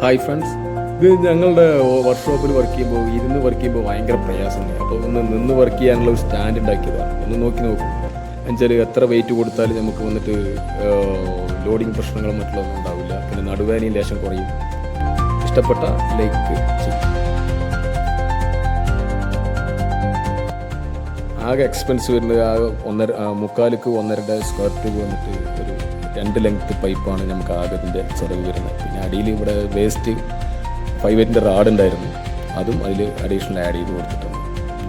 Hi friends, ഇത് ഞങ്ങളുടെ വർക്ക്ഷോപ്പിൽ ഇരുന്ന് വർക്ക് ചെയ്യുമ്പോൾ ഭയങ്കര പ്രയാസമുണ്ട്. അപ്പോൾ നിന്ന് വർക്ക് ചെയ്യാനുള്ള ഒരു സ്റ്റാൻഡ് ഉണ്ടാക്കിയതാണ്. നോക്കൂ എന്നുവെച്ചാൽ എത്ര വെയിറ്റ് കൊടുത്താലും നമുക്ക് വന്നിട്ട് ലോഡിങ് പ്രശ്നങ്ങളും മറ്റുള്ളതൊന്നും ഉണ്ടാവില്ല. പിന്നെ നടുവേദനയും ലേശം കുറയും. ഇഷ്ടപ്പെട്ട ലൈക്ക് ചെയ്യും. ആകെ എക്സ്പെൻസ് വരുന്നത് മുക്കാലിക്ക് 1.5 സ്ക്വയർ ട്യൂബ് വന്നിട്ട് ഒരു 2 ലെങ്ത് പൈപ്പാണ് നമുക്ക് ആകെ ഇതിൻ്റെ ചിലവ് വരുന്നത്. പിന്നെ അടിയിൽ ഇവിടെ വേസ്റ്റ് 5/8 റാഡ് ഉണ്ടായിരുന്നു, അതും അതിൽ അഡീഷണൽ ആഡ് ചെയ്ത് കൊടുത്തിട്ടുണ്ട്.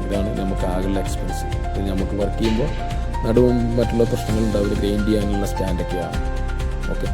ഇതാണ് നമുക്ക് ആകെയുള്ള എക്സ്പെൻസ്. ഇത് നമുക്ക് വർക്ക് ചെയ്യുമ്പോൾ നടുവും മറ്റുള്ള പ്രശ്നങ്ങളുണ്ടാവില്ല. ഗ്രൈൻഡ് ചെയ്യാനുള്ള സ്റ്റാൻഡൊക്കെയാണ്. ഓക്കെ.